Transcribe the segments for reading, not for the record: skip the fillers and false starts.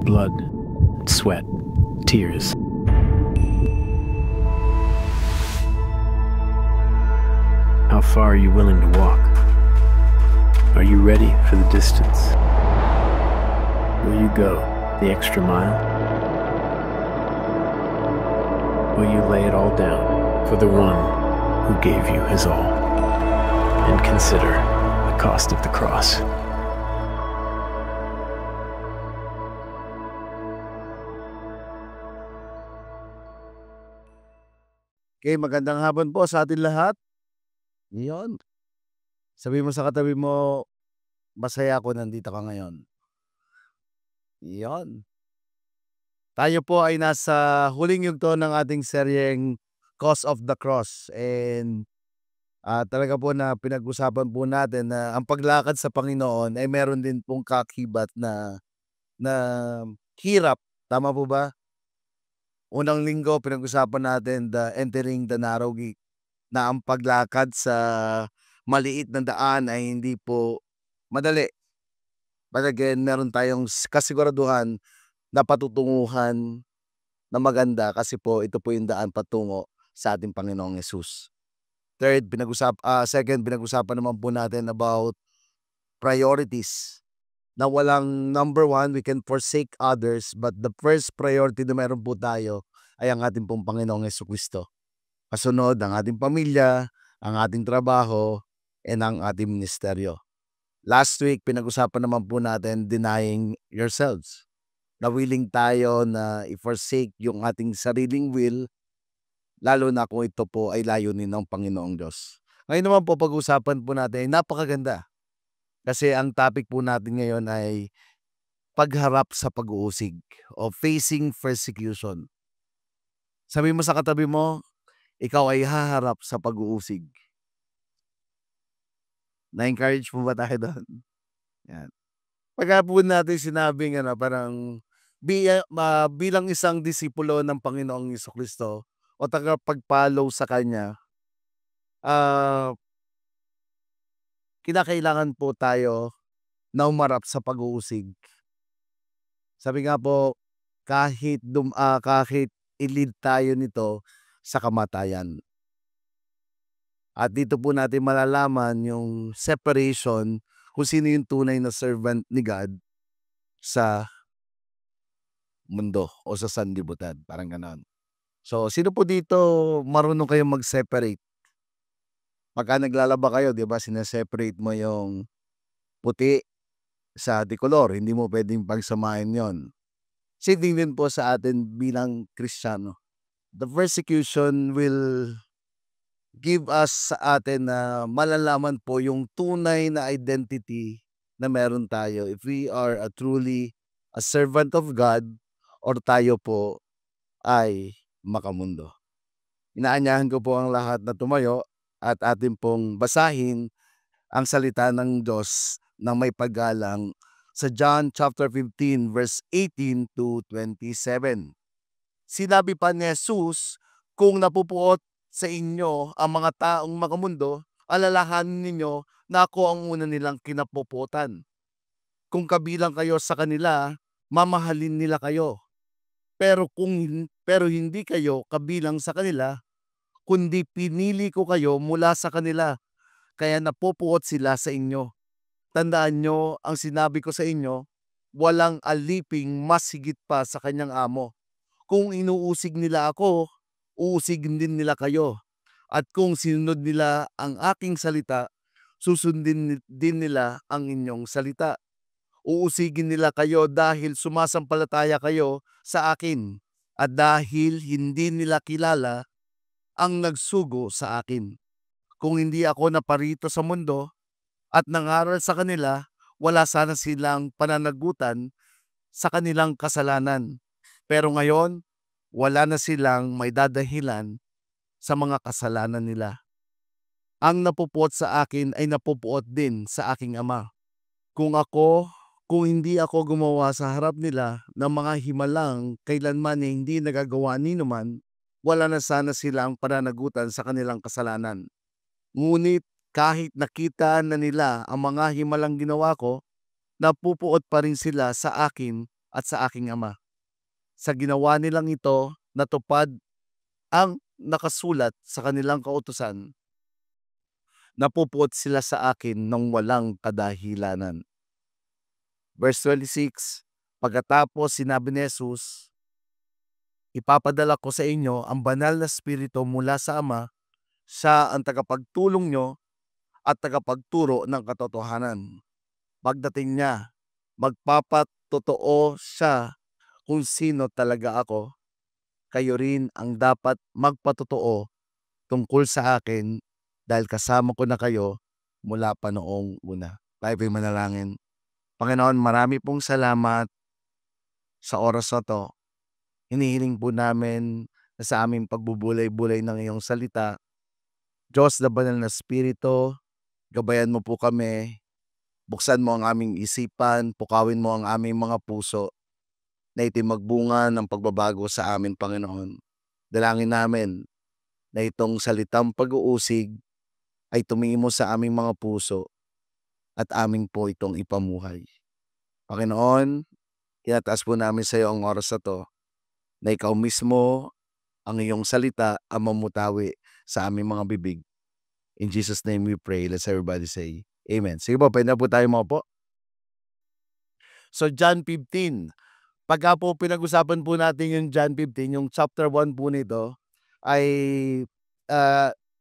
blood, sweat, tears. How far are you willing to walk? Are you ready for the distance? Will you go the extra mile? Will you lay it all down for the one who gave you his all? And consider the cost of the cross. Okay, magandang hapon po sa atin lahat. Iyon. Sabi mo sa katabi mo, masaya ako nandito ka ngayon. Iyon. Tayo po ay nasa huling yugto ng ating seryeng Cost of the Cross. And talaga po na pinag-usapan po natin na ang paglakad sa Panginoon ay meron din pong kakibat na hirap. Tama po ba? Unang linggo, pinag-usapan natin the entering the narrow gate, na ang paglakad sa maliit na daan ay hindi po madali. But again, meron tayong kasiguraduhan na patutunguhan na maganda kasi po ito po yung daan patungo sa ating Panginoong Hesus. Second, pinag-usapan naman po natin about priorities. Na walang number one, we can forsake others, but the first priority na meron po tayo ay ang ating pong Panginoong Jesucristo. Kasunod, ang ating pamilya, ang ating trabaho, and ang ating ministeryo. Last week, pinag-usapan naman po natin denying yourselves. Na willing tayo na i-forsake yung ating sariling will, lalo na kung ito po ay layunin ng Panginoong Diyos. Ngayon naman po, pag-usapan po natin ay napakaganda. Kasi ang topic po natin ngayon ay pagharap sa pag-uusig o facing persecution. Sabi mo sa katabi mo, ikaw ay haharap sa pag-uusig. Na-encourage mo ba tayo doon? Yan. Pagka po natin sinabing parang bilang isang disipulo ng Panginoong Jesucristo o tagapag-follow sa Kanya, kinakailangan po tayo na umarap sa pag-uusig. Sabi nga po, kahit ilid tayo nito sa kamatayan. At dito po natin malalaman yung separation kung sino yung tunay na servant ni God sa mundo o sa sanlibutan. Parang ganon. So, sino po dito marunong kayong mag-separate? Pagka naglalaba kayo, di ba, sineseparate mo yung puti sa tricolor. Hindi mo pwedeng pagsamahin yon. Same thing din po sa atin bilang Kristiyano. The persecution will give us sa atin na malalaman po yung tunay na identity na meron tayo. If we are truly a servant of God or tayo po ay makamundo. Inaanyahan ko po ang lahat na tumayo at atin pong basahin ang salita ng Diyos na may paggalang sa John chapter 15 verse 18 to 27. Sinabi pa ni Jesus, kung napupuot sa inyo ang mga taong makamundo, alalahanin ninyo na ako ang una nilang kinapuputan. Kung kabilang kayo sa kanila, mamahalin nila kayo. Pero hindi kayo kabilang sa kanila, kundi pinili ko kayo mula sa kanila, kaya napupuot sila sa inyo. Tandaan nyo ang sinabi ko sa inyo, walang aliping mas higit pa sa kanyang amo. Kung inuusig nila ako, uusigin din nila kayo. At kung sinunod nila ang aking salita, susundin din nila ang inyong salita. Uusigin nila kayo dahil sumasampalataya kayo sa akin at dahil hindi nila kilala ang nagsugo sa akin. Kung hindi ako naparito sa mundo at nangaral sa kanila, wala sana silang pananagutan sa kanilang kasalanan. Pero ngayon, wala na silang may dadahilan sa mga kasalanan nila. Ang napupuot sa akin ay napupuot din sa aking Ama. Kung hindi ako gumawa sa harap nila ng mga himalang kailanman hindi nagagawa ni numan, wala na sana silang pananagutan sa kanilang kasalanan. Ngunit kahit nakita na nila ang mga himalang ginawa ko, napupuot pa rin sila sa akin at sa aking Ama. Sa ginawa nilang ito, natupad ang nakasulat sa kanilang kautusan. Napupuot sila sa akin ng walang kadahilanan. Verse 26, pagkatapos sinabi ni Jesus, ipapadala ko sa inyo ang banal na Espiritu mula sa Ama, siya ang tagapagtulong nyo at tagapagturo ng katotohanan. Pagdating niya, magpapatotoo siya kung sino talaga ako. Kayo rin ang dapat magpatotoo tungkol sa akin dahil kasama ko na kayo mula pa noong una. Tayo po'y manalangin. Panginoon, marami pong salamat sa oras na to. Hinihiling po namin na sa aming pagbubulay-bulay ng iyong salita, Diyos na banal na Espiritu, gabayan mo po kami, buksan mo ang aming isipan, pukawin mo ang aming mga puso, na ito'y magbunga ng pagbabago sa amin, Panginoon. Dalangin namin na itong salitang pag-uusig ay tumingin mo sa aming mga puso at aming po itong ipamuhay. Panginoon, tinataas po namin sa iyo ang oras na to, na ikaw mismo ang iyong salita ang mamutawi sa aming mga bibig. In Jesus' name we pray. Let's everybody say Amen. Sige po, pwede na po tayo mga po. So John 15. Pagka po pinag-usapan po natin yung John 15, yung chapter 1 po nito, ay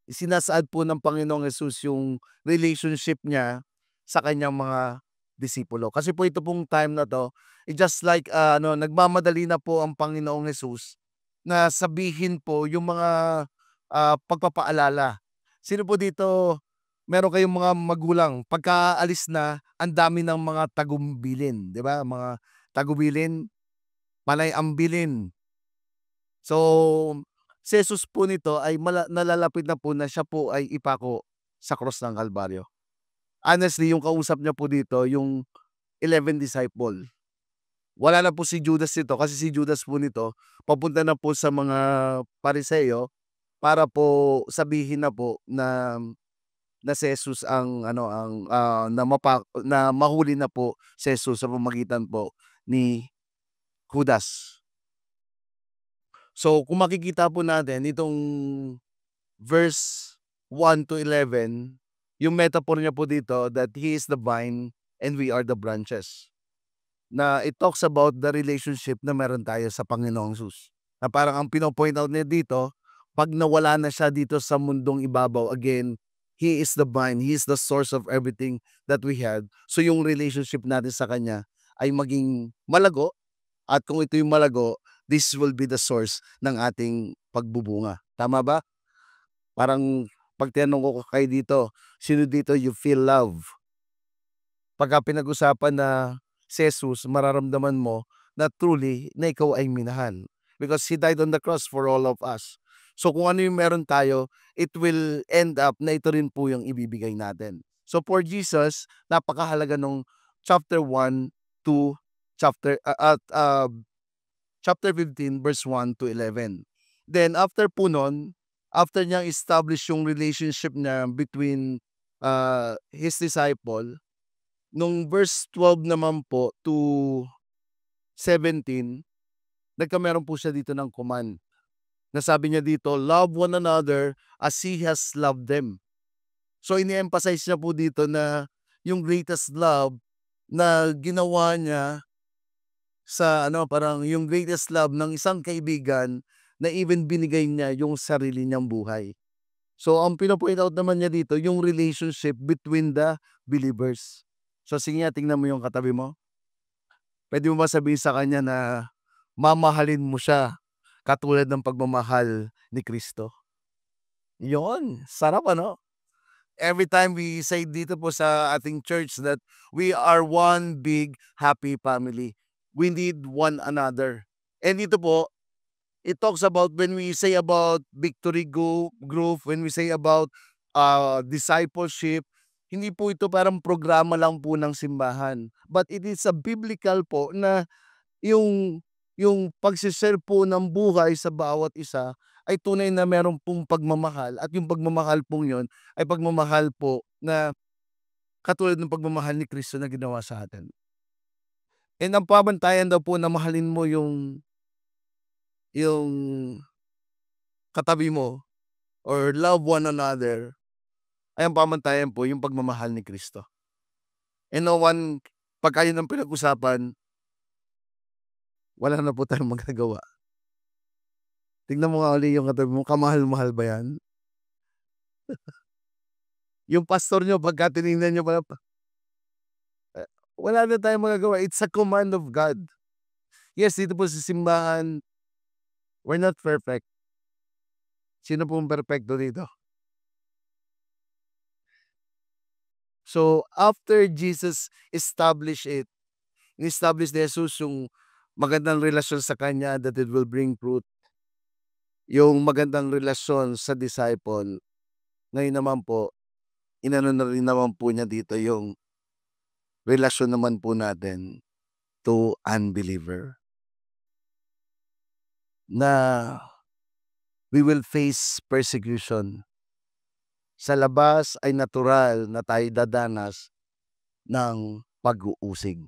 sinasaad po ng Panginoong Jesus yung relationship niya sa kanyang mga disipulo. Kasi po ito pong time na to, just like nagmamadali na po ang Panginoong Jesus na sabihin po yung mga pagpapaalala. Sino po dito, meron kayong mga magulang, pagkaalis na, ang dami ng mga tagubilin, di ba? Mga tagubilin, panay ambilin. So, si Jesus po nito ay nalalapit na po na siya po ay ipako sa cross ng Kalbaryo. Honestly, yung kausap niya po dito, yung 11 disciple. Wala na po si Judas nito kasi si Judas po nito papunta na po sa mga Pariseo para po sabihin na po na si Jesus ang na mahuli na po si Jesus sa pamamagitan po ni Judas. So kung makikita po natin itong verse 1 to 11, yung metaphor niya po dito that He is the vine and we are the branches. Na it talks about the relationship na meron tayo sa Panginoong Jesus. Na parang ang pino-point out niya dito, pag nawala na siya dito sa mundong ibabaw, again, He is the vine, He is the source of everything that we had. So yung relationship natin sa Kanya ay maging malago, at kung ito yung malago, this will be the source ng ating pagbubunga. Tama ba? Parang pag tinanong ko kayo dito, sino dito you feel love? Pagka pinag-usapan na si Jesus, mararamdaman mo na truly na ikaw ay minahal. Because He died on the cross for all of us. So kung ano yung meron tayo, it will end up na ito rin po yung ibibigay natin. So for Jesus, napakahalaga nung chapter 1 to chapter 15 verse 1 to 11. Then after po nun, after niyang establish yung relationship niya between his disciple, nung verse 12 naman po to 17, nagkameron po siya dito ng command. Nasabi niya dito, love one another as He has loved them. So ini-emphasize niya po dito na yung greatest love na ginawa niya sa parang yung greatest love ng isang kaibigan na even binigay niya yung sarili niyang buhay. So ang pino-point out naman niya dito, yung relationship between the believers. So sige nga, tingnan mo yung katabi mo. Pwede mo ba sabihin sa kanya na mamahalin mo siya katulad ng pagmamahal ni Kristo? Yon, sarap Every time we say dito po sa ating church that we are one big happy family. We need one another. And dito po, it talks about when we say about victory group, when we say about discipleship, hindi po ito parang programa lang po ng simbahan. But it is a biblical po na yung pagsishare po ng buhay sa bawat isa ay tunay na meron pong pagmamahal, at yung pagmamahal pong yon ay pagmamahal po na katulad ng pagmamahal ni Kristo na ginawa sa atin. And ang pamantayan daw po na mahalin mo yung katabi mo or love one another, ay ang pamantayan po yung pagmamahal ni Kristo. And no one, pagka yun ang pinag-usapan, wala na po tayong magagawa. Tignan mo nga uli yung katabi mo, kamahal-mahal ba yan? Yung pastor nyo, pagka tinignan nyo pala, wala na tayong magagawa. It's a command of God. Yes, dito po sa simbahan, we're not perfect. Sino pong perfecto dito? So, after Jesus established ni Jesus yung magandang relasyon sa kanya that it will bring fruit. Yung magandang relasyon sa disciple. Ngayon naman po, inano na rin naman po niya dito yung relasyon naman po natin to unbeliever. Na we will face persecution. Sa labas ay natural na tayo dadanas ng pag-uusig.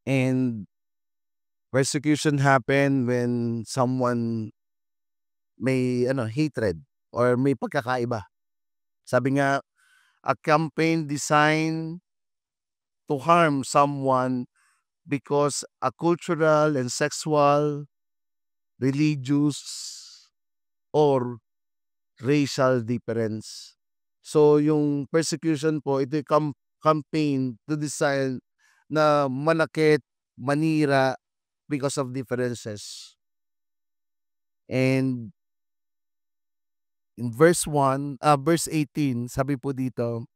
And persecution happen when someone may hatred or may pagkakaiba. Sabi nga, a campaign designed to harm someone because a cultural and sexual, religious, or racial difference. So yung persecution po, ito yung campaign to design na manakit, manira because of differences. And in verse 18, sabi po dito,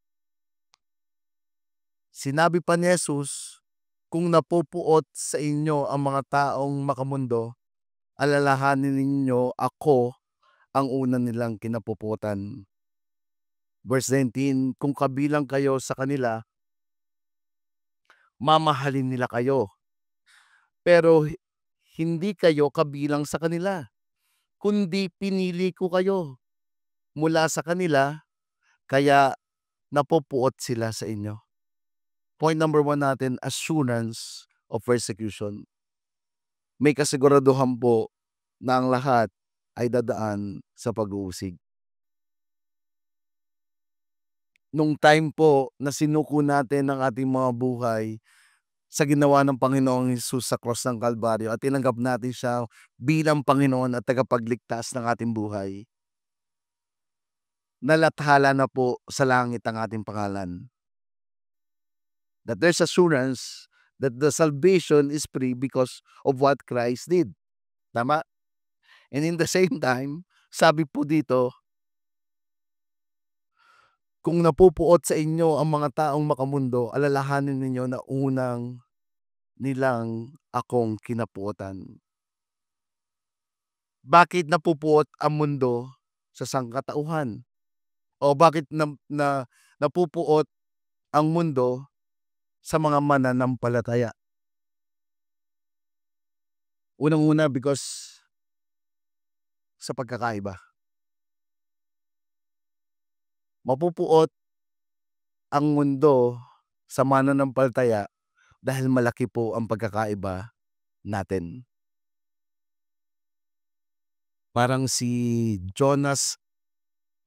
sinabi pa ni Jesus, kung napupuot sa inyo ang mga taong makamundo, alalahanin ninyo ako ang una nilang kinapuputan. Verse 19, kung kabilang kayo sa kanila, mamahalin nila kayo. Pero hindi kayo kabilang sa kanila, kundi pinili ko kayo mula sa kanila, kaya napupuot sila sa inyo. Point number 1 natin, assurance of persecution. May kasiguraduhan po na ang lahat ay dadaan sa pag-uusig. Nung time po na sinuko natin ang ating mga buhay sa ginawa ng Panginoong Hesus sa cross ng Kalbaryo at tinanggap natin siya bilang Panginoon at tagapagligtas ng ating buhay, nalathala na po sa langit ang ating pangalan. That there's assurance that the salvation is free because of what Christ did. Tama? And in the same time, sabi po dito, kung napupuot sa inyo ang mga taong makamundo, alalahanin ninyo na unang nilang akong kinapuotan. Bakit napupuot ang mundo sa sangkatauhan? O bakit napupuot ang mundo sa mga mananampalataya? Unang-una, because sa pagkakaiba. Mapupuot ang mundo sa mananampalataya dahil malaki po ang pagkakaiba natin. Parang si Jonas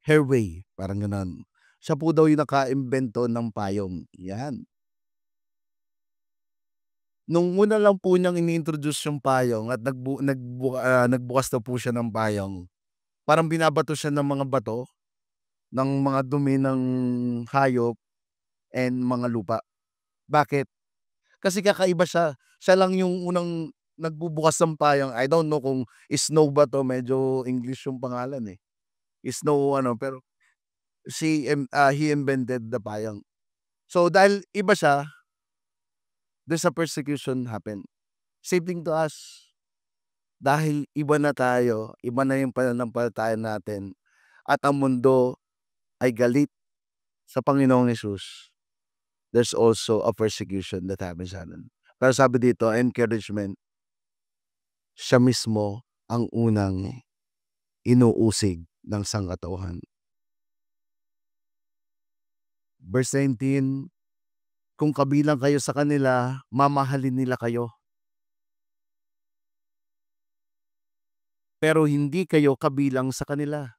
Herway, parang gano'n. Siya po daw yung naka-imbento ng payong. Yan. Nung una lang po niyang ini-introduce yung payong at nagbukas daw po siya ng payong, parang binabato siya ng mga bato, ng mga dumi ng hayop and mga lupa. Bakit? Kasi kakaiba siya. Siya lang yung unang nagbubukas ng payong. I don't know kung Snow ba 'to, medyo English yung pangalan, eh. Snow pero he invented the payong. So dahil iba siya, there's a persecution happen. Same thing to us. Dahil iba na tayo, iba na yung pananampalataya natin at ang mundo ay galit sa Panginoong Hesus, there's also a persecution that happens sa atin. Pero sabi dito, encouragement, siya mismo ang unang inuusig ng sangkatauhan. Verse 19, kung kabilang kayo sa kanila, mamahalin nila kayo. Pero hindi kayo kabilang sa kanila.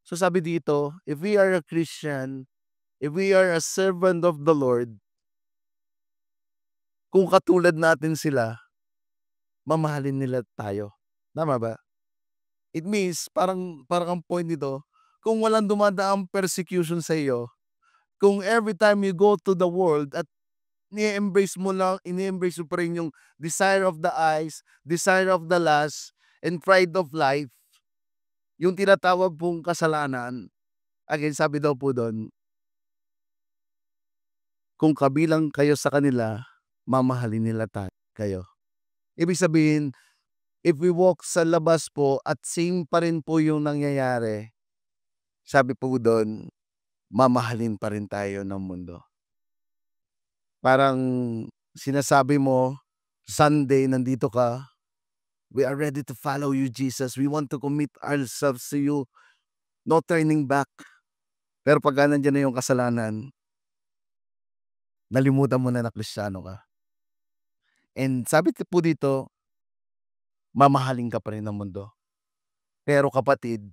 So sabi dito, if we are a Christian, if we are a servant of the Lord, kung katulad natin sila, mamahalin nila tayo. Tama ba? It means, parang ang point nito, kung walang dumadaang persecution sa iyo, kung every time you go to the world at ini-embrace mo pa rin yung desire of the eyes, desire of the lust, and pride of life, yung tinatawag pong kasalanan, again, sabi daw po doon, kung kabilang kayo sa kanila, mamahalin nila kayo. Ibig sabihin, if we walk sa labas po at same pa rin po yung nangyayari, sabi po doon, mamahalin pa rin tayo ng mundo. Parang sinasabi mo, Sunday, nandito ka, we are ready to follow you, Jesus. We want to commit ourselves to you. No turning back. Pero pagka nandiyan na yung kasalanan, nalimutan mo na Kristiyano ka. And sabi po dito, mamahalin ka pa rin ng mundo. Pero kapatid,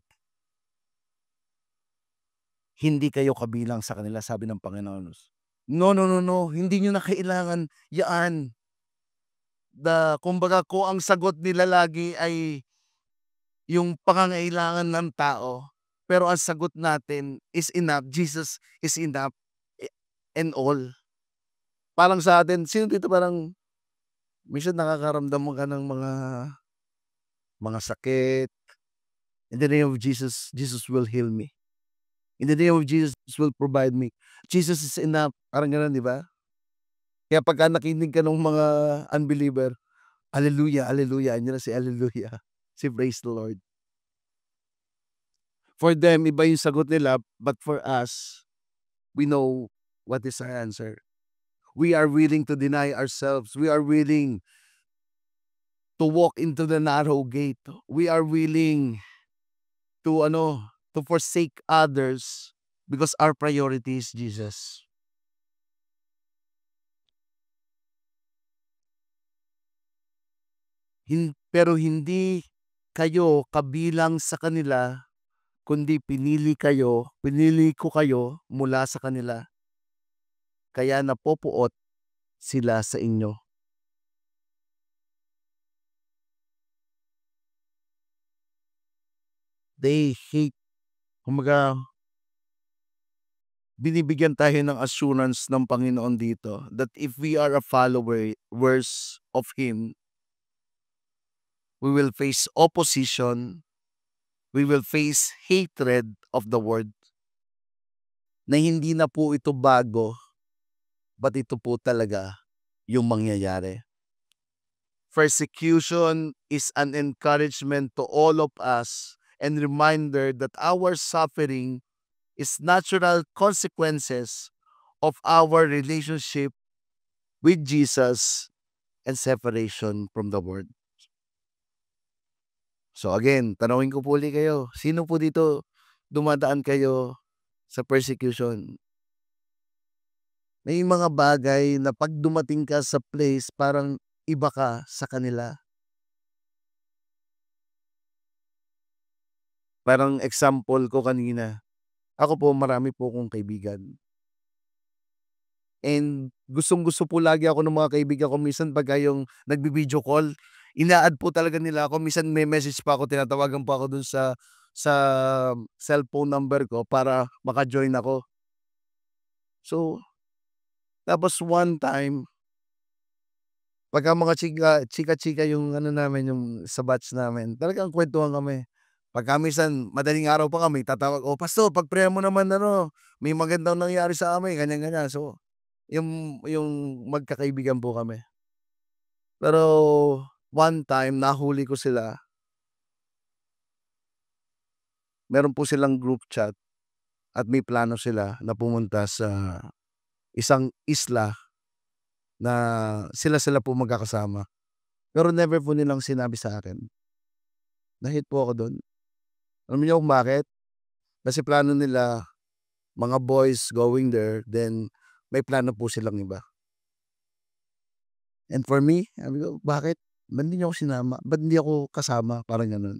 hindi kayo kabilang sa kanila, sabi ng Panginoon. No. Hindi nyo na kailangan yaan. Kumbaga, kung ang sagot nila lagi ay yung pangangailangan ng tao, pero ang sagot natin is enough. Jesus is enough and all. Parang sa atin, sino dito parang minsan nakakaramdam mo ka ng mga sakit. In the name of Jesus, Jesus will heal me. In the name of Jesus will provide me. Jesus is enough. Parang gano'n, di ba? Kaya pagka nakinig ka ng mga unbeliever, hallelujah, hallelujah. Andiyan na si hallelujah. Si praise the Lord. For them, iba yung sagot nila. But for us, we know what is our answer. We are willing to deny ourselves. We are willing to walk into the narrow gate. We are willing to forsake others because our priority is Jesus. Pero hindi kayo kabilang sa kanila, kundi pinili ko kayo mula sa kanila. Kaya napopuot sila sa inyo. They hate. Kumbaga, binibigyan tayo ng assurance ng Panginoon dito that if we are a followers of Him, we will face opposition, we will face hatred of the world, na hindi na po ito bago, but ito po talaga yung mangyayari. Persecution is an encouragement to all of us and reminder that our suffering is natural consequences of our relationship with Jesus and separation from the world. So again, tanungin ko po ulit kayo, sino po dito dumadaan kayo sa persecution? May mga bagay na pag dumating ka sa place, parang iba ka sa kanila. Parang example ko kanina, ako po marami po akong kaibigan. And gustong-gusto po lagi ako ng mga kaibigan ko, minsan pagka yung nagbi-video call, ina-add po talaga nila ako. Minsan may message pa ako, tinatawagan pa ako dun sa cellphone number ko para maka-join ako. So, tapos one time, pagka mga chika-chika yung namin, yung sa batch namin, talagang kwentuhan kami. Pagka minsan, madaling araw pa kami, tatawag, pastor, pag-prayer mo naman, may magandang nangyari sa amin, ganyan-ganyan. So, yung magkakaibigan po kami. Pero one time, nahuli ko sila. Meron po silang group chat at may plano sila na pumunta sa isang isla na sila po magkakasama. Pero never po nilang sinabi sa akin. Na-hit po ako doon. Alam niyo kung bakit? Kasi plano nila, mga boys going there, then may plano po silang iba. And for me, sabi ko, bakit? Ba't hindi niyo ako sinama? Ba't hindi ako kasama? Parang gano'n.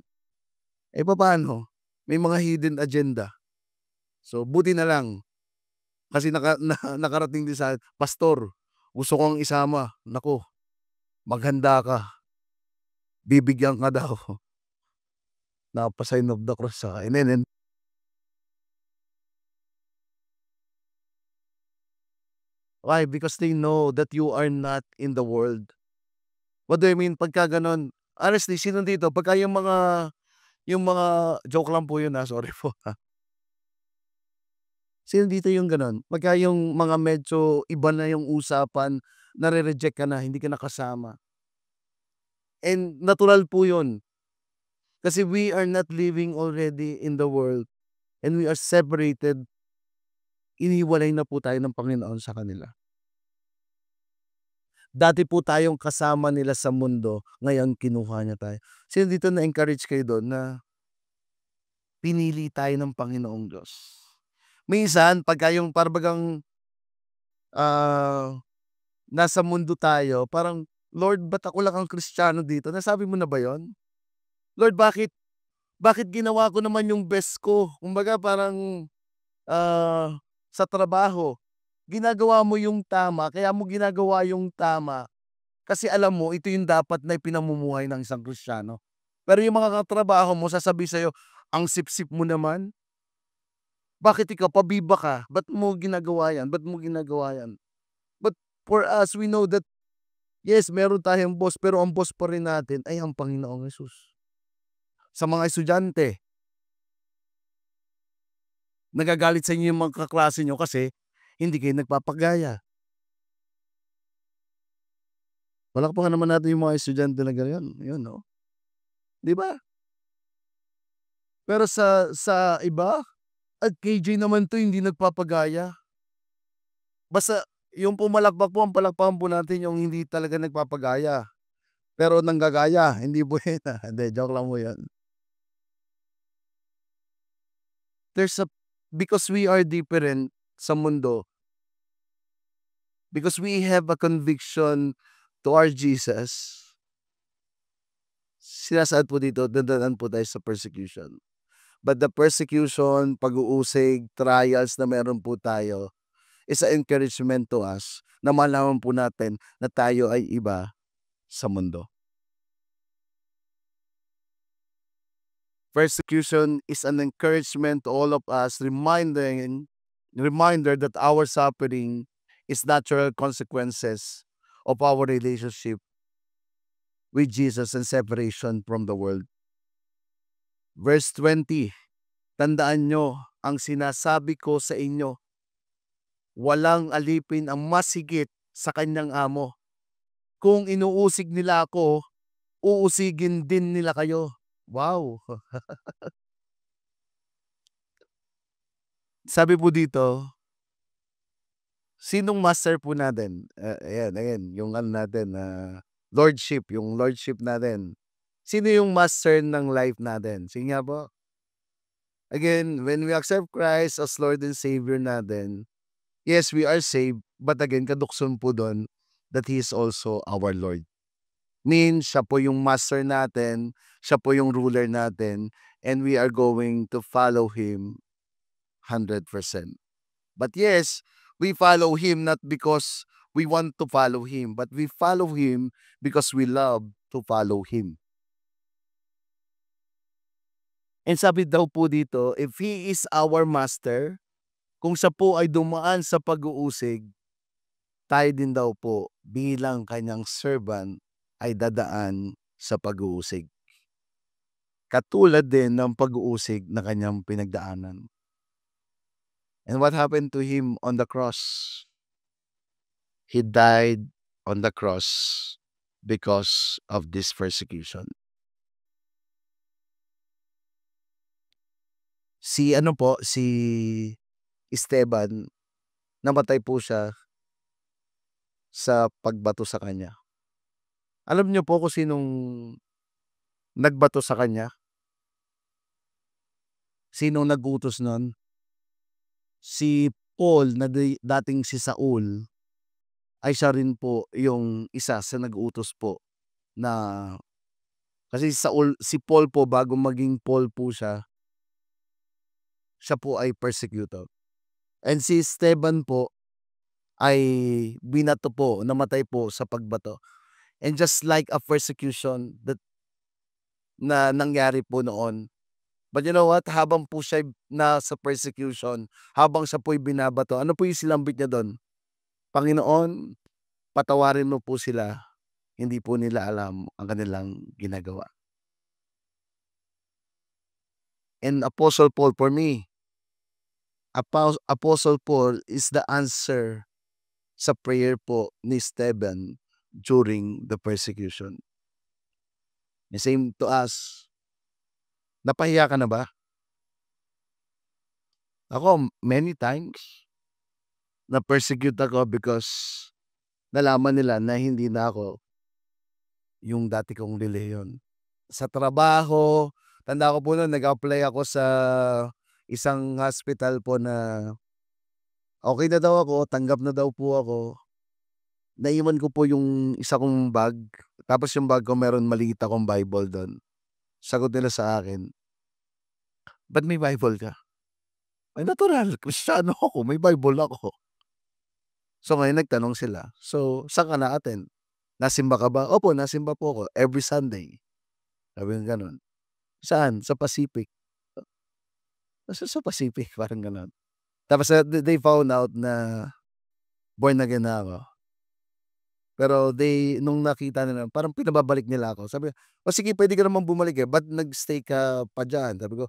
Eh, papaano? May mga hidden agenda. So, buti na lang kasi nakarating din sa "Pastor, gusto kong isama." Naku, maghanda ka, bibigyan ka daw. Napa-sign of the cross sa akin. And why? Because they know that you are not in the world. What do I mean pagka gano'n? Honestly, sino dito pagka yung mga joke lang po yun, sorry po, Sino dito yung gano'n? Pagka yung mga medyo iba na yung usapan, nare-reject ka na, hindi ka na kasama. And natural po yun. Kasi we are not living already in the world and we are separated. Inihiwalay na po tayo ng Panginoon sa kanila. Dati po tayong kasama nila sa mundo, ngayon kinuha niya tayo. Sino dito na-encourage kayo do'n na pinili tayo ng Panginoong Diyos? Minsan pagka yung para bagang, nasa mundo tayo parang, "Lord, ba't ako lang ang Kristiyano dito?" Nasabi mo na ba yun? "Lord, bakit ginawa ko naman yung best ko?" Kumbaga parang, sa trabaho, ginagawa mo yung tama, kaya mo ginagawa yung tama kasi alam mo ito yung dapat na ipinamumuhay ng isang Kristiyano. Pero yung mga katrabaho mo sasabihin sa'yo, "Ang sipsip mo naman, bakit ikaw pabiba ka, ba't mo ginagawa yan, ba't mo ginagawa yan?" But for us, we know that yes, meron tayong boss pero ang boss pa rin natin ay ang Panginoong Hesus. Sa mga estudyante, nagagalit sa inyo yung mga kaklase niyo kasi hindi kayo nagpapagaya. Palakpakan naman natin yung mga estudyante na ganyan, yun 'no, 'di ba? Pero sa iba, at KJ naman 'to hindi nagpapagaya. Basta yung pumalakpak po, ang palakpakan po natin yung hindi talaga nagpapagaya, pero nanggagaya, hindi buwena. Hindi, joke lang po yun. There's a because we are different sa mundo, because we have a conviction to our Jesus, sinasaad po dito dadaan po tayo sa persecution. But the persecution, pag-uusig, trials na meron po tayo is a encouragement to us na malaman po natin na tayo ay iba sa mundo. Persecution is an encouragement to all of us, reminder that our suffering is natural consequences of our relationship with Jesus and separation from the world. Verse 20, tandaan nyo ang sinasabi ko sa inyo, walang alipin ang mas higit sa kanyang amo. Kung inuusig nila ako, uusigin din nila kayo. Wow! Sabi po dito, sinong master po natin? Ayan, yung ano natin, lordship, yung lordship natin. Sino yung master ng life natin? Sige nga po. Again, when we accept Christ as Lord and Savior natin, yes, we are saved, but again, kadukson po doon that He is also our Lord. Means, siya po yung master natin, siya po yung ruler natin, and we are going to follow Him 100%. But yes, we follow Him not because we want to follow Him, but we follow Him because we love to follow Him. And sabi daw po dito, if He is our master, kung siya po ay dumaan sa pag-uusig, tayo din daw po bilang kanyang servant ay dadaan sa pag-uusig. Katulad din ng pag-uusig na kanyang pinagdaanan. And what happened to Him on the cross? He died on the cross because of this persecution. Si Esteban, namatay po siya sa pagbato sa kanya. Alam niyo po kung sinong nagbato sa kanya? Sinong nag-utos nun? Si Paul na dating si Saul ay siya rin po yung isa sa nag-utos po na kasi si Paul po bago maging Paul po siya po ay persecutor. And si Esteban po ay binato po, namatay po sa pagbato. And just like a persecution na nangyari po noon. But you know what? Habang po siya nasa persecution, habang siya po'y binabato, ano po yung silambit niya do'n? Panginoon, patawarin mo po sila. Hindi po nila alam ang kanilang ginagawa. And Apostle Paul, for me, Apostle Paul is the answer sa prayer po ni Esteban during the persecution. The same to us. Napahiya ka na ba? Ako, many times, na-persecute ako because nalaman nila na hindi na ako yung dati kong relihiyon. Sa trabaho, tanda ko po no'n nag-apply ako sa isang hospital po na okay na daw ako, tanggap na daw po ako. Naiwan ko po yung isa kong bag, tapos yung bag ko meron maliit akong Bible do'n. Sagot nila sa akin, "Ba't may Bible ka?" Ay natural, Kristiyano ako, may Bible ako. So ngayon nagtanong sila, "So, saan ka na-attend? Nasimba ka ba?" "Opo, nasimba po ako every Sunday." Sabi kong gano'n. "Saan?" "Sa Pacific." Sa Pacific? Parang gano'n. Tapos they found out na born again na ako. Pero nung nakita nila parang pinababalik nila ako. Sabi, "O sige puwede ka naman bumalik, eh, ba't nag-stay ka pa diyan?" Sabi ko,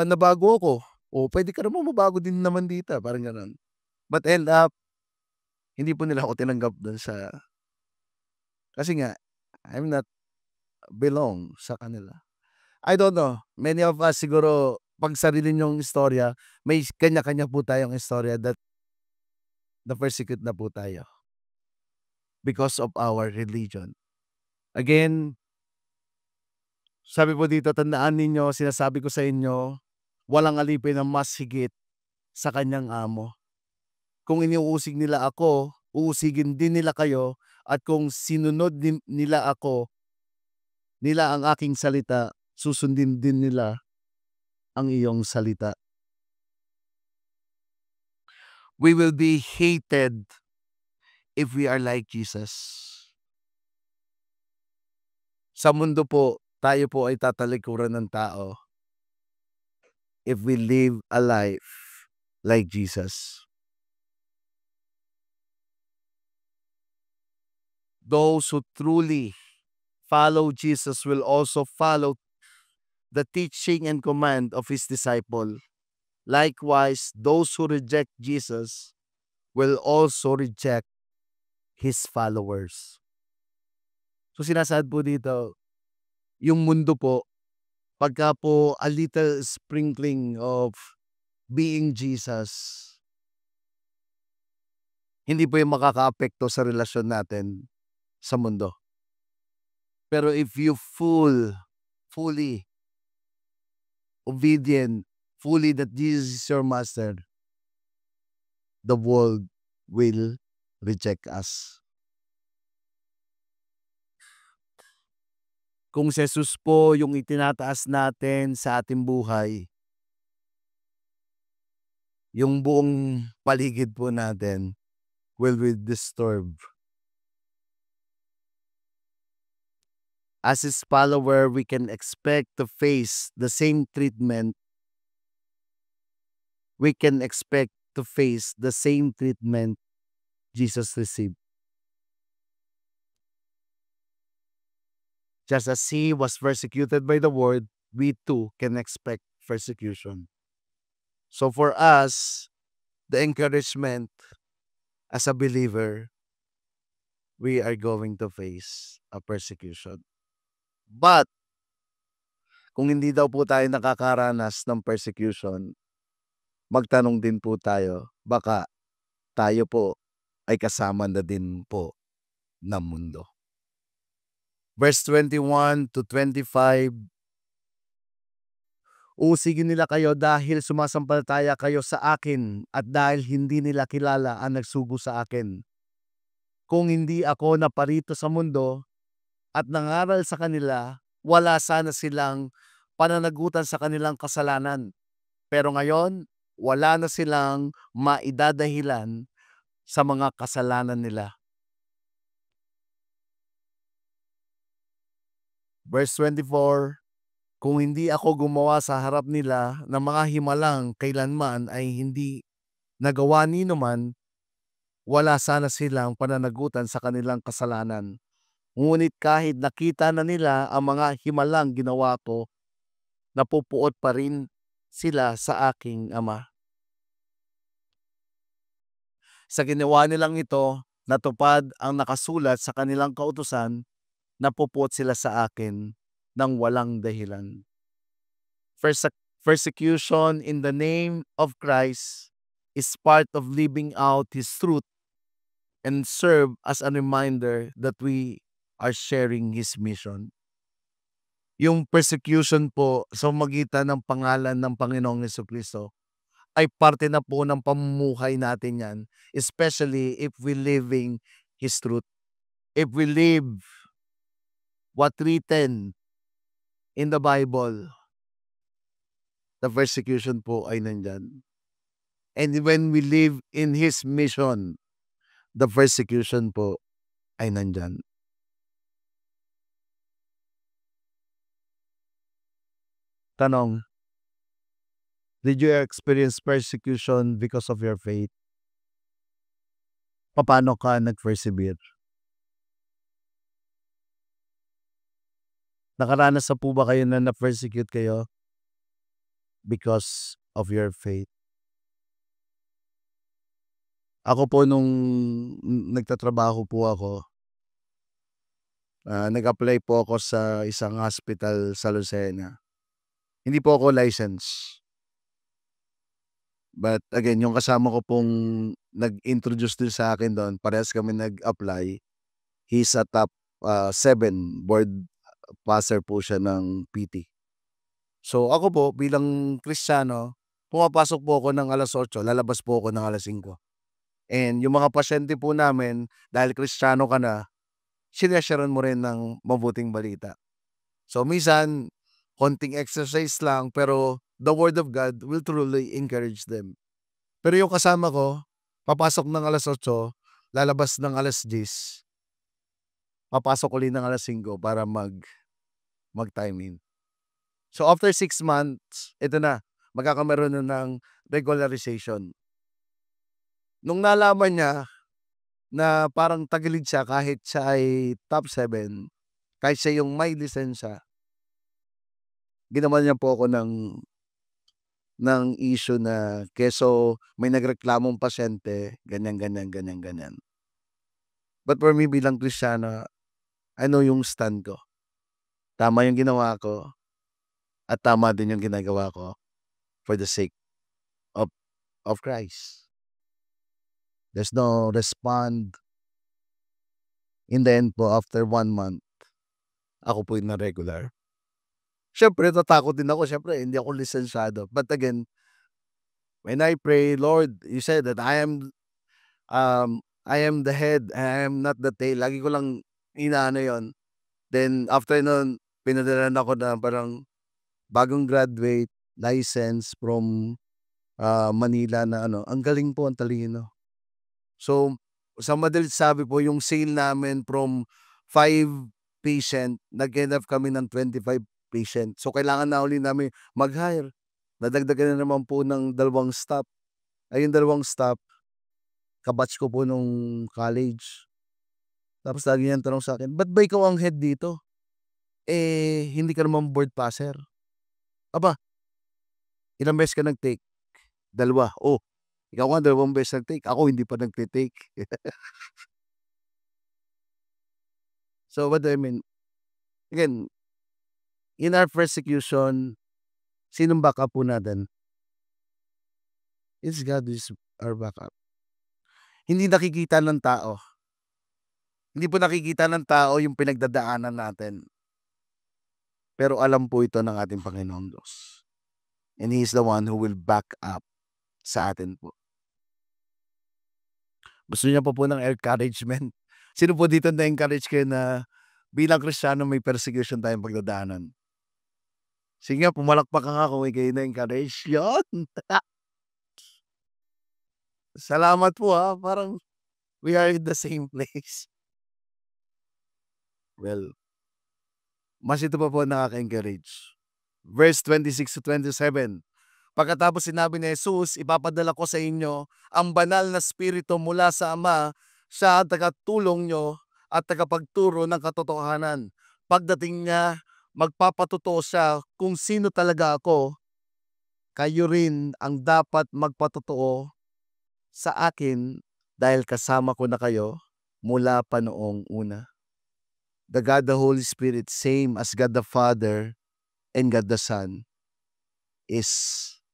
"Nabago ako." "O puwede ka naman mabago din naman dito." Parang gano'n. But end up, hindi po nila ako tinanggap do'n kasi nga I'm not belong sa kanila. I don't know, many of us siguro 'pag sarili niyong istorya, may kanya-kanya po tayong istorya that na-persecute na po tayo because of our religion. Again, sabi po dito, tandaan ninyo, sinasabi ko sa inyo, walang alipin na mas higit sa kanyang amo. Kung iniuusig nila ako, uusigin din nila kayo, at kung sinunod nila ang aking salita, susundin din nila ang iyong salita. We will be hated if we are like Jesus. Sa mundo po, tayo po ay tatalikuran ng tao if we live a life like Jesus. Those who truly follow Jesus will also follow the teaching and command of his disciple. Likewise, those who reject Jesus will also reject his followers. So sinasaad po dito, yung mundo po, pagka po a little sprinkling of being Jesus, hindi po yung makakaapekto sa relasyon natin sa mundo. Pero if you fully obedient, fully that Jesus is your master, the world will reject us. Kung si Jesus po yung itinataas natin sa ating buhay, yung buong paligid po natin will be disturbed. As his follower, we can expect to face the same treatment. We can expect to face the same treatment Jesus received. Just as he was persecuted by the world, we too can expect persecution. So for us, the encouragement as a believer, we are going to face a persecution. But kung hindi daw po tayo nakakaranas ng persecution, magtanong din po tayo, baka tayo po ay kasama na din po ng mundo. Verse 21 to 25, usigin nila kayo dahil sumasampalataya kayo sa akin at dahil hindi nila kilala ang nagsugo sa akin. kung hindi ako naparito sa mundo at nangaral sa kanila, wala sana silang pananagutan sa kanilang kasalanan. Pero ngayon, wala na silang maidadahilan sa mga kasalanan nila. Verse 24, kung hindi ako gumawa sa harap nila ng mga himalang kailanman ay hindi nagawa nino man, wala sana silang pananagutan sa kanilang kasalanan. Ngunit kahit nakita na nila ang mga himalang ginawa ko, napupuot pa rin sila sa aking Ama. Sa ginawa nilang ito, natupad ang nakasulat sa kanilang kautusan, napupuot sila sa akin ng walang dahilan. Persecution in the name of Christ is part of living out His truth and serve as a reminder that we are sharing His mission. Yung persecution po sa magitan ng pangalan ng Panginoong Jesucristo ay parte na po ng pamumuhay natin yan, especially if we living His truth. If we live what written in the Bible, the persecution po ay nandyan. And when we live in His mission, the persecution po ay nandyan. Tanong, did you experience persecution because of your faith? Paano ka nag-persevere? Nakaranas na po ba kayo na na-persecute kayo because of your faith? Ako po nung nagtatrabaho po ako, nag-apply po ako sa isang hospital sa Lucena. Hindi po ako licensed. But again, yung kasama ko pong nag-introduce din sa akin doon, parehas kami nag-apply. He's a top 7 board passer po siya ng PT. So ako po bilang Kristiyano, pumapasok po ako ng 8:00, lalabas po ako ng 5:00. And yung mga pasyente po namin, dahil Kristiyano ka na, sinesharen mo rin ng mabuting balita. So minsan, konting exercise lang, pero the Word of God will truly encourage them. Pero yung kasama ko, papasok ng 8:00, lalabas ng 10:00, papasok ulit ng 5:00 para mag-time in. So after 6 months, ito na, magkakameron na ng regularization. Nung nalaman niya na parang tagilid siya kahit siya ay top 7, kahit siya yung may lisensya, ginawan niya po ako ng issue na keso may nagreklamong pasyente, ganyan, ganyan, ganyan, ganyan. But for me bilang Kristiyano, I know yung stand ko. Tama yung ginawa ko at tama din yung ginagawa ko for the sake of Christ. There's no respond. In the end po, after 1 month, ako po yung na-regular. Siyempre, tatakot din ako. Siyempre, hindi ako lisensyado. But again, when I pray, Lord, you said that I am the head, I am not the tail. Lagi ko lang inaano yon. Then, after nun, pinadalan ako na parang bagong graduate, license from Manila na ano. Ang galing po, ang talino. So, sa madalit sabi po, yung sale namin from 5 patient, nag-end up kami ng 25 patient. So, kailangan na uli namin mag-hire. Nadagdagan na naman po ng 2 staff. Ay, yung 2 staff, kabatch ko po nung college. Tapos lagi niyang tanong sa akin, ba't ba ikaw ang head dito? Hindi ka naman board passer. Aba, ilang beses ka nag-take? 2. Oh, ikaw nga 2 beses nag-take. Ako hindi pa nagte-take. So what do I mean? Again, in our persecution, sinong backup po natin? It's God who is our backup. Hindi nakikita ng tao. Hindi po nakikita ng tao yung pinagdadaanan natin. Pero alam po ito ng ating Panginoong Diyos. And He is the one who will back up sa atin po. Gusto niya po ng encouragement. Sino po dito na-encourage kayo na bilang Kristiyano may persecution tayong pagdadaanan? Sige nga, pumalakpak nga kung kayo na-encourage. Yun! Salamat po parang we are in the same place. Well, mas ito pa po nakaka-encourage. Verse 26 to 27. Pagkatapos sinabi ni Jesus, ipapadala ko sa inyo ang banal na Espiritu mula sa Ama, siya ang tagatulong nyo at tagapagturo ng katotohanan. Pagdating niya, magpapatotoo siya kung sino talaga ako. Kayo rin ang dapat magpatotoo sa akin dahil kasama ko na kayo mula pa noong una. The God the Holy Spirit, same as God the Father and God the Son,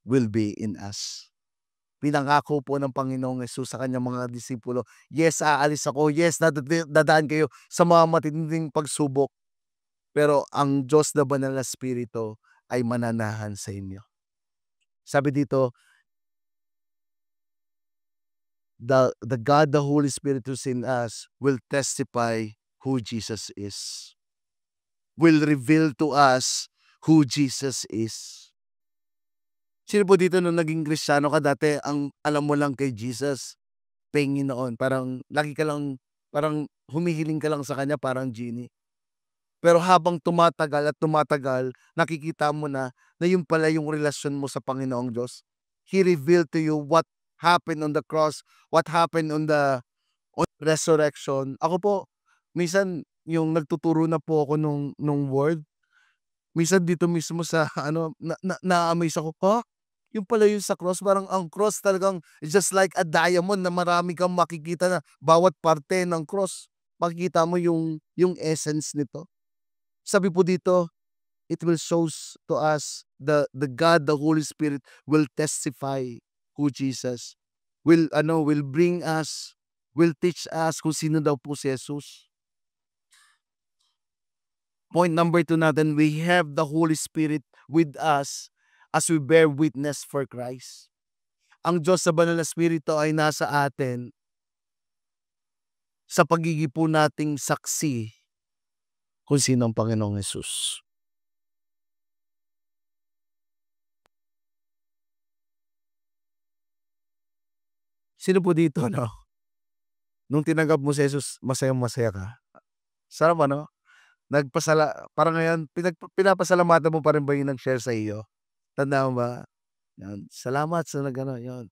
will be in us. Pinangako po ng Panginoong Hesus sa kanyang mga disipulo, yes, aalis ako, yes, dadaan kayo sa mga matinding pagsubok, pero ang Diyos na banal na Espiritu ay mananahan sa inyo. Sabi dito, the God, the Holy Spirit who's in us will testify who Jesus is. Will reveal to us who Jesus is. Sino po dito nung naging Kristiyano ka dati, ang alam mo lang kay Jesus, Panginoon, parang lagi ka lang, parang humihiling ka lang sa kanya, parang genie. Pero habang tumatagal at tumatagal, nakikita mo na yun pala yung relasyon mo sa Panginoong Diyos. He revealed to you what happened on the cross, what happened on the resurrection. Ako po, minsan yung nagtuturo na po ako nung word, minsan dito mismo sa na-amaze ako, yung pala yung sa cross, parang ang cross talagang just like a diamond na marami kang makikita na bawat parte ng cross. Makikita mo yung essence nito. Sabi po dito, it will shows to us the God, the Holy Spirit will testify who Jesus will bring us, will teach us kung sino daw po si Jesus. Point number 2 natin, we have the Holy Spirit with us as we bear witness for Christ. Ang Diyos sa banal na Espiritu ay nasa atin sa pagiging po nating saksi kung sino ang Panginoong Hesus. Sino po dito, nung tinanggap mo si Jesus, masayang-masaya ka? Sarap, parang ngayon, pinapasalamatan mo pa rin ba yung nag-share sa iyo? Tanda mo ba? Yan. Salamat sa yun.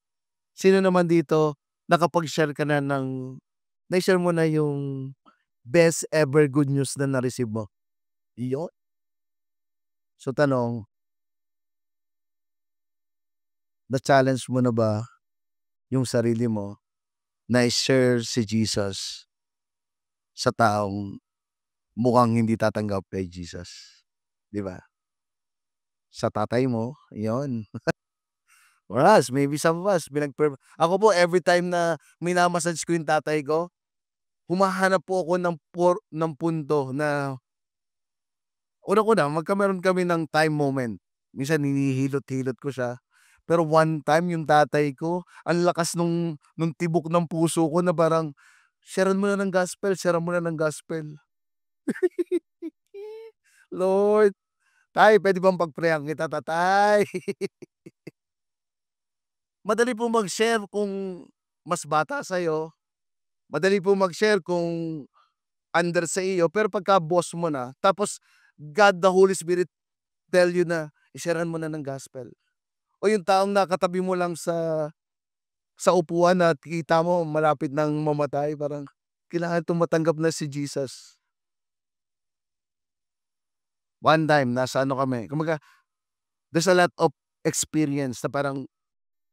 Sino naman dito, nakapag-share ka na na-share mo na yung best ever good news na na-receive mo? Yun. So tanong, na-challenge mo na ba yung sarili mo na i-share si Jesus sa taong mukhang hindi tatanggap kay Jesus? Di ba? Sa tatay mo, yun. Or us, maybe some of us, ako po, every time na minamassage ko yung tatay ko, humahanap po ako ng punto na una-una, magkameron kami ng time moment. Minsan hinihilot-hilot ko siya. Pero one time yung tatay ko, ang lakas nung tibok ng puso ko na parang, sharean mo na ng gospel, sharean mo na ng gospel. Lord, tay, pwede bang pag-prayan kita, tatay? Madali po mag-share kung mas bata sa'yo. Madali po mag-share kung under sa iyo. Pero pagka boss mo na, tapos God the Holy Spirit tell you na, i-sharean mo na ng gospel. O yung taong nakatabi mo lang sa upuan at kita mo malapit nang mamatay, parang kailangan tumatanggap na si Jesus. One time, nasa kami, kumbaga, there's a lot of experience na parang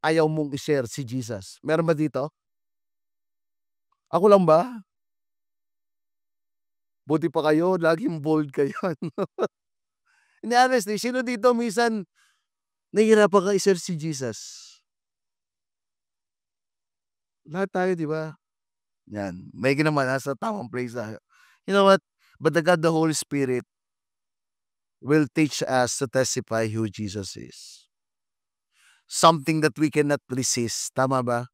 ayaw mong i-share si Jesus. Meron ba dito? Ako lang ba? Buti pa kayo, laging bold kayo. Hindi, honestly, sino dito minsan nahihirapan ka i-share si Jesus? Lahat tayo, di ba? Yan. May naman, nasa tamang place tayo. You know what? But the God, the Holy Spirit, will teach us to testify who Jesus is. Something that we cannot resist. Tama ba?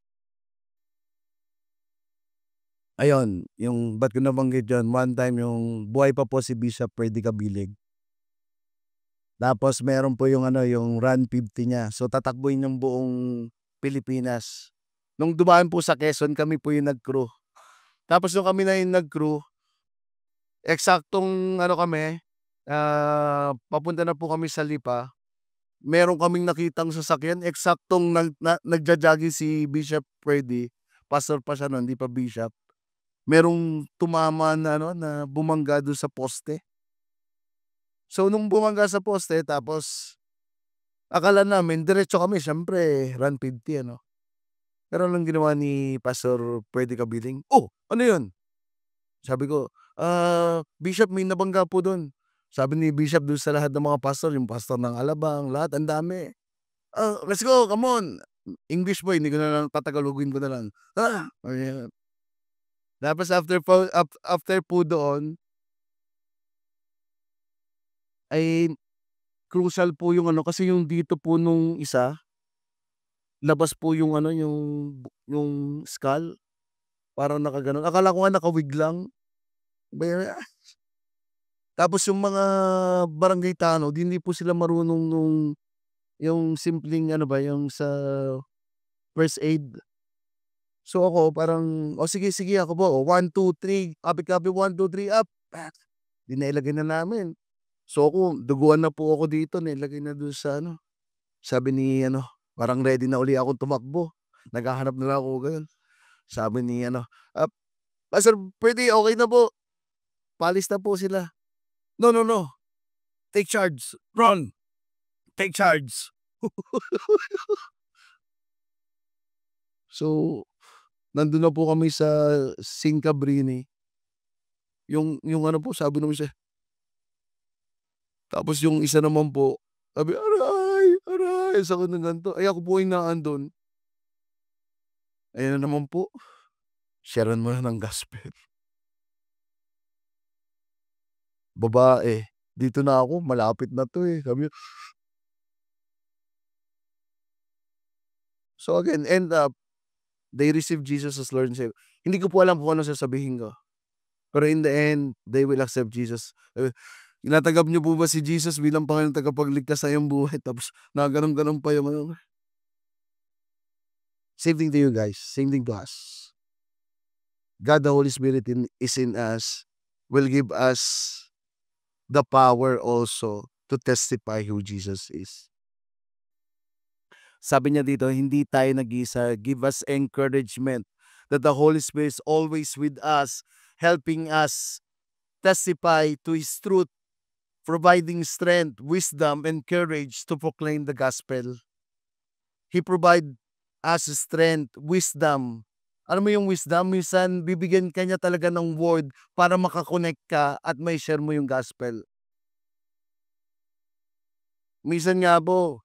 Ayun, yung ba't ko nabanggit yun, one time yung buhay pa po si Bishop Freddy Cabilig. Tapos meron po yung ano, yung Run 50 niya. So tatakbuhin yung buong Pilipinas. Nung dumaan po sa Quezon, kami po yung nag-crew. Tapos nung kami na yung nag-crew, eksaktong ano kami, papunta na po kami sa Lipa. Meron kaming nakitang sasakyan, eksaktong nagja-jogging si Bishop Freddy. Pastor pa siya nun, hindi pa bishop. Merong tumama na ano, na bumangga dun sa poste. So nung bumangga sa poste tapos akala namin diretso kami, siyempre Run 50 ano. Pero anong ginawa ni Pastor Freddy Cabiling, "Oh, ano yun?" Sabi ko, Bishop may nabangga po dun." Sabi ni Bishop dun sa lahat ng mga pastor, yung pastor ng Alabang, lahat ang dami. Let's go, come on." English boy, hindi ko na lang tatagalogin ko na lang. Ayan. Tapos after po doon ay crucial po yung ano, kasi yung dito po nung isa, labas po yung ano, yung skull, parang nakagano'n. Akala ko nga naka-wig lang. Baya tapos yung mga barangay tanod, hindi po sila marunong yung simpleng ano ba, yung sa first aid. So ako parang, "O sige, sige ako po, oh, 1, 2, 3, copy, 1, 2, 3, up." 'Di nailagay na namin. So ako, duguan na po ako dito, nailagay na dun sa ano, sabi ni ano, parang ready na uli akong tumakbo. Naghahanap na lang ako gayon. Sabi ni ano, "Pastor puwede, okey na po, paalis na po sila." "No, no, no, take charge, run, take charge." So, nandun na po kami sa Sin Cabrini, yung ano po sabi nung isa, tapos yung isa naman po, sabi, "Aray, aray, sakit ng ganito." Eh, ako po yung naandun, ayan na naman po, "Sharean mo na ng gospel." Babae, "Dito na ako, malapit na 'to, eh." Sabi niya. So again, end up, they receive Jesus as Lord and Savior. Hindi ko po alam kung anong sasabihin ko, pero in the end, they will accept Jesus. "Tinatanggap niyo po ba si Jesus bilang Panginoon tagapagligtas sa iyong buhay?" Tapos nakagano'n-gano'n pa yung ano. Same thing to you guys, same thing to us. God the Holy Spirit is in us, will give us the power also to testify who Jesus is. Sabi niya dito, hindi tayo nag-iisa. Give us encouragement that the Holy Spirit is always with us, helping us testify to His truth, providing strength, wisdom, and courage to proclaim the gospel. He provide us strength, wisdom. Alam mo yung wisdom, minsan bibigyan ka niya talaga ng word para makakonect ka at may share mo yung gospel. Minsan nga po,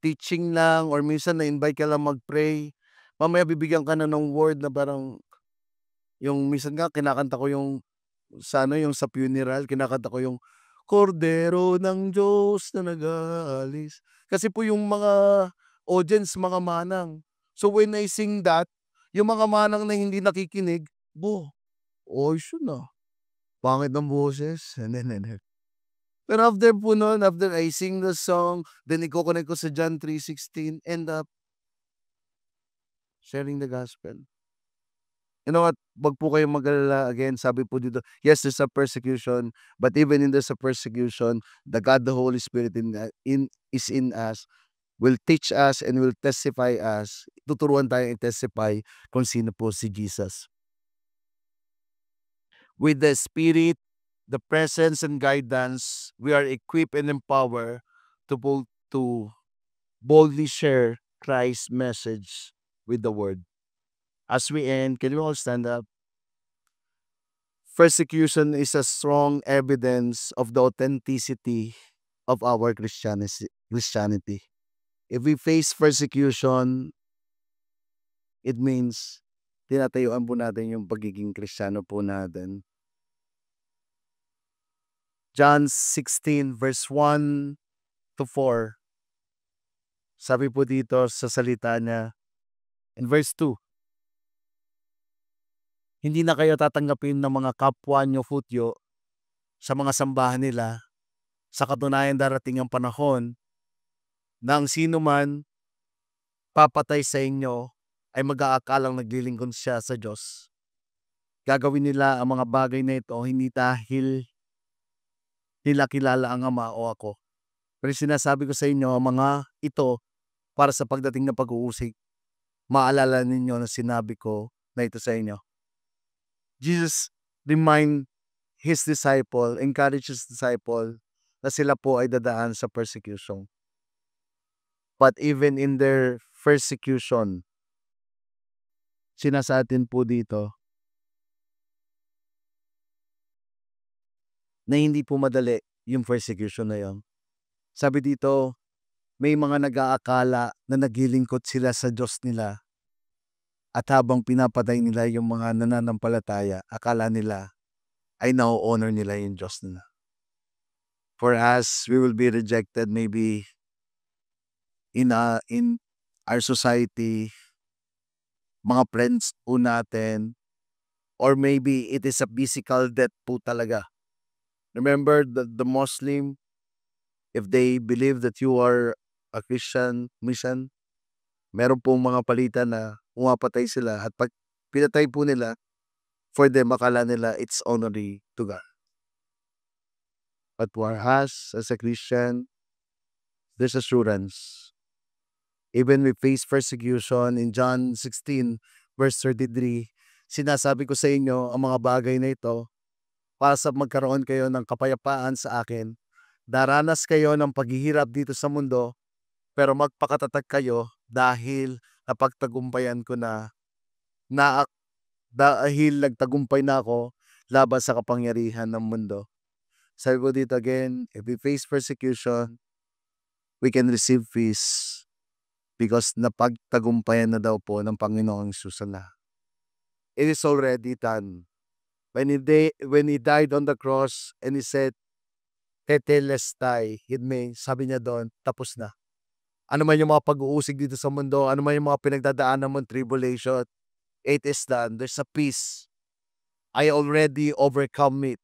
teaching lang or minsan na-invite ka lang mag-pray, mamaya bibigyan ka na ng word na parang yung minsan nga kinakanta ko yung sa ano, yung sa funeral kinakanta ko yung, "Kordero ng Diyos na nag-aalis." Kasi po yung mga audience mga manang. So when I sing that, yung mga manang na hindi nakikinig, ayos yun, pangit ng boses, and then. Pero after po nun, after I sing the song, then iko-connect ko sa John 3:16, end up sharing the gospel. You know what, 'wag po kayong mag-alala, again sabi po dito, yes, there's a persecution, but even in there's a persecution, the God, the Holy Spirit is in us, will teach us and will testify us, tuturuan tayong i-testify kung sino po si Jesus. With the Spirit, the presence and guidance, we are equipped and empowered to boldly share Christ's message with the world. As we end, can we all stand up? Persecution is a strong evidence of the authenticity of our Christianity. If we face persecution, it means tinatayuan po natin yung pagiging Kristiyano po natin. John 16 verse 1 to 4. Sabi po dito sa salita niya, in verse 2, Hindi na kayo tatanggapin ng mga kapwa nyo Hudyo sa mga sambahan nila. Sa katunayan, darating ang panahon na ang sino man papatay sa inyo ay mag-aakalang naglilingkod siya sa Diyos. Gagawin nila ang mga bagay na ito hindi dahil nila kilala ang Ama o ako. Pero sinasabi ko sa inyo, ang mga ito para sa pagdating na pag-uusig. Maalala ninyo na sinabi ko na ito sa inyo. Jesus encouraged his disciple na sila po ay dadaan sa persecution. But even in their persecution, sinasatin po dito na hindi po madali yung persecution na yon. Sabi dito, may mga nag-aakala na naglilingkod sila sa Diyos nila. At habang pinapatay nila yung mga nananampalataya, akala nila ay na-honor nila yung Diyos nila. For us, we will be rejected maybe in our society, mga friends po natin, or maybe it is a physical death po talaga. Remember the Muslim, if they believe that you are a Christian mission, meron pong mga palitan na pumapatay sila at pag pinatay po nila, for them, akala nila it's honoring to God. But for us as a Christian, there's assurance. Even we face persecution in John 16 verse 33, sinasabi ko sa inyo ang mga bagay na ito para sa magkaroon kayo ng kapayapaan sa akin. Daranas kayo ng paghihirap dito sa mundo, pero magpakatatag kayo dahil napagtagumpayan ko dahil nagtagumpay na ako laban sa kapangyarihan ng mundo. Sabi ko dito again, if we face persecution, we can receive peace because napagtagumpayan na daw po ng Panginoong Jesus na. It is already done. When he died on the cross and he said, Tetelestai, sabi niya doon, tapos na. Ano man yung mga pag-uusig dito sa mundo, ano man yung mga pinagdadaanan mong tribulation, it is done. There's a peace. I already overcome it.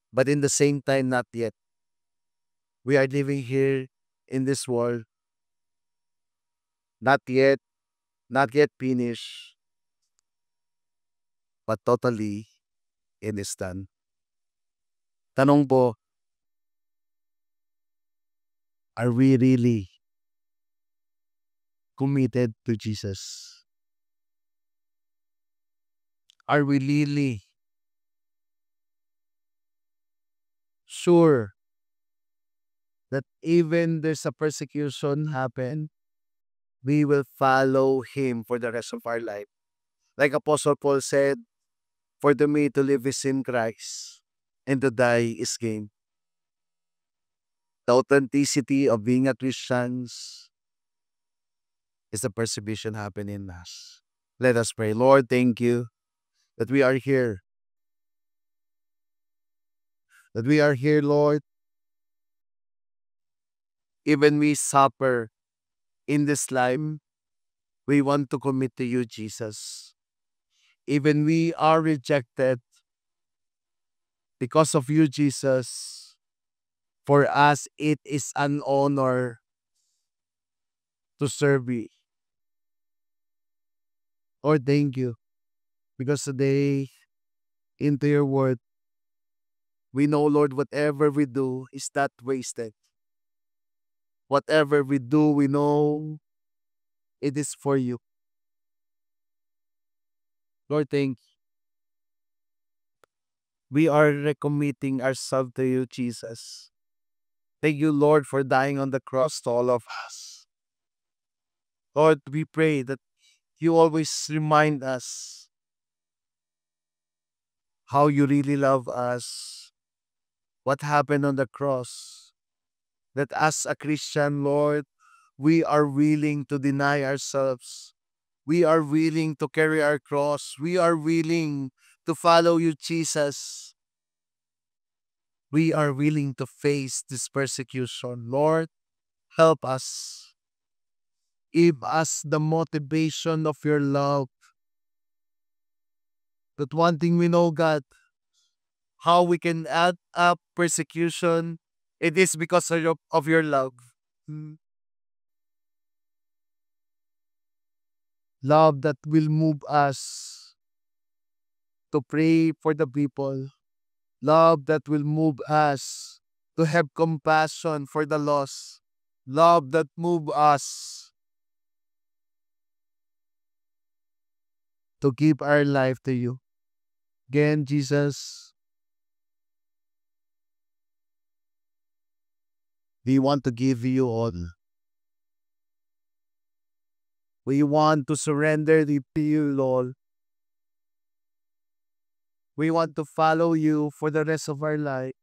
But in the same time, not yet. We are living here in this world. Not yet finished. But totally, it is done. Tanong po, are we really committed to Jesus? Are we really sure that even there's a persecution happen, we will follow Him for the rest of our life? Like Apostle Paul said, for to me to live is in Christ, and to die is gain. The authenticity of being a Christian is the persecution happening in us. Let us pray. Lord, thank you that we are here. That we are here, Lord. Even we suffer in this life, we want to commit to you, Jesus. Even we are rejected because of you, Jesus. For us, it is an honor to serve you. Lord, thank you. Because today, into your word, we know, Lord, whatever we do is not wasted. Whatever we do, we know it is for you. Lord, thank you. We are recommitting ourselves to you, Jesus. Thank you, Lord, for dying on the cross to all of us. Lord, we pray that you always remind us how you really love us, what happened on the cross. That as a Christian, Lord, we are willing to deny ourselves. We are willing to carry our cross. We are willing to follow you, Jesus. We are willing to face this persecution. Lord, help us. Give us the motivation of your love. But one thing we know, God, how we can add up persecution, it is because of your love. Love that will move us to pray for the people. Love that will move us to have compassion for the lost. Love that move us to give our life to you. Again, Jesus, we want to give you all. We want to surrender it to you, Lord. We want to follow you for the rest of our life.